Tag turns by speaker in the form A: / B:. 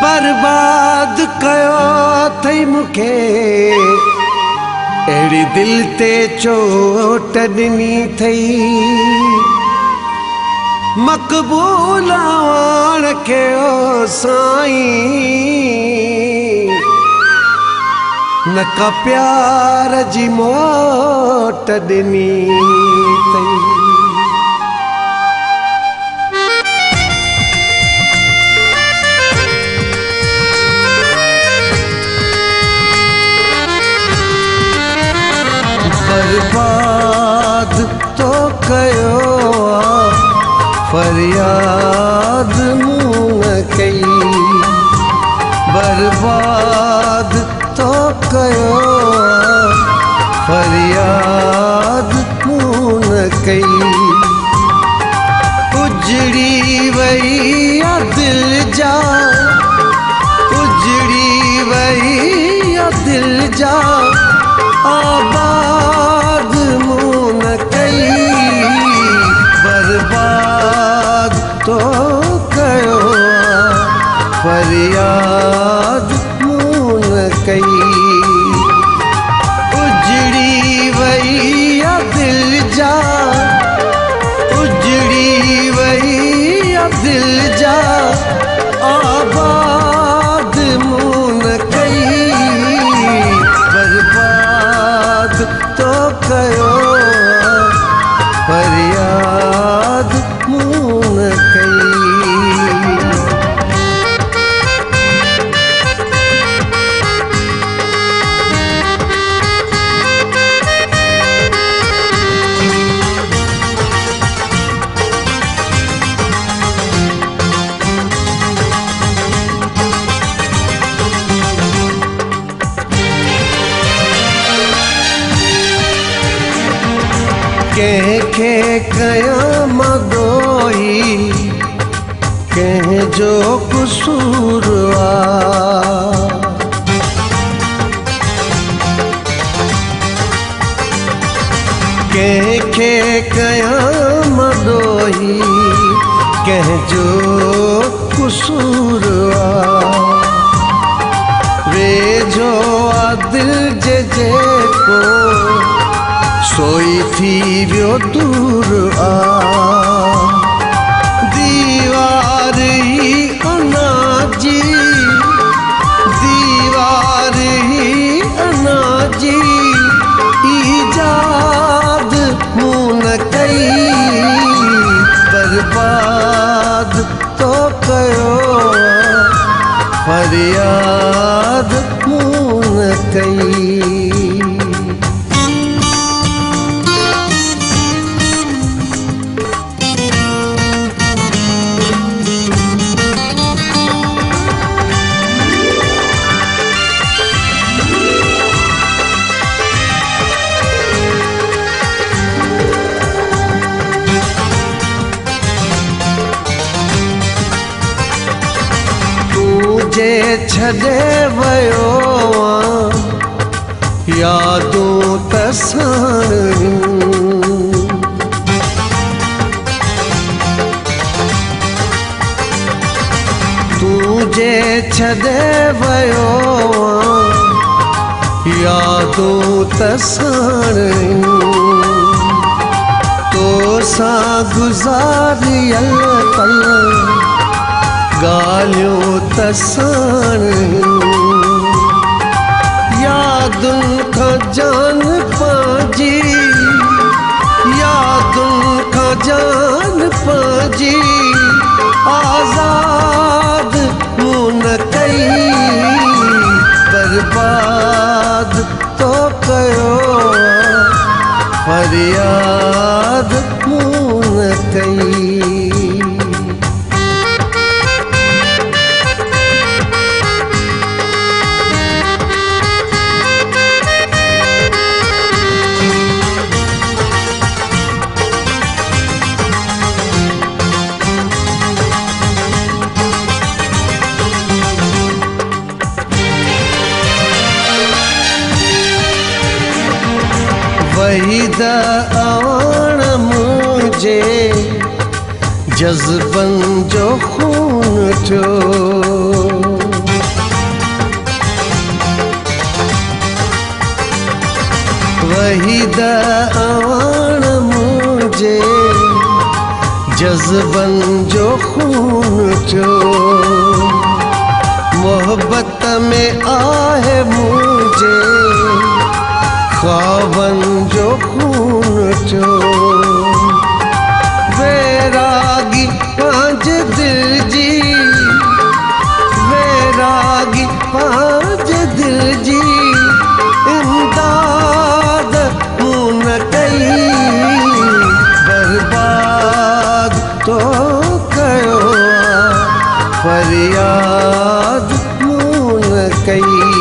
A: बर्बाद कयो थई मुखे एड़ी दिल ते चोट ॾिनी थई मक़बूल वाण कयो साईं न का प्यार जी मोट ॾिनी थई बर्बाद तो कयो फरियाद मूं न कई बर्बाद तो कयो फरियाद मूं न कई उजड़ी वई आ दिल जा उजड़ी वई आ दिल जा आबाद मूं न कई बर्बाद तो कयो फरियाद मूं न कई उजड़ी वई आ दिल जा उजड़ी वई आ दिल जा आबाद मूं न कई बर्बाद तो कयो फरियाद मूं न कई कंहिंखे कयां मगोई कंहिंजो क़सूर आ कंहिंखे कयां मगोई कंहिंजो क़सूर आ वेझो आ दिल जे जेको सोई थी वियो दूर आ दीवार ही अनाजी दीवार ही अनाजी ईजाद मूं न कई बर्बाद तो कयो फरियाद मूं न कई जे छॾे वयो यादूं त साणियूं तूं जे छॾे वयो यादूं त साणियूं तो सां गुज़ारियल पल गालियों त साणियूं यादुनि खां जान पंहिंजी यादुनि खां जान पंहिंजी आज़ाद मूं न कई बर्बाद तो कयो फरियाद मूं न कई वहीद आण मुझे जज़्बन जो खून थियो जज़्बन जो खून चो मोहब्बत में आहे मुझे ख्वाबन जो खून चो वैरागी पांच दिल जी वैरागी पांच दिल जी इमदाद मुन कई बर्बाद तो कयो फरियाद मुन कई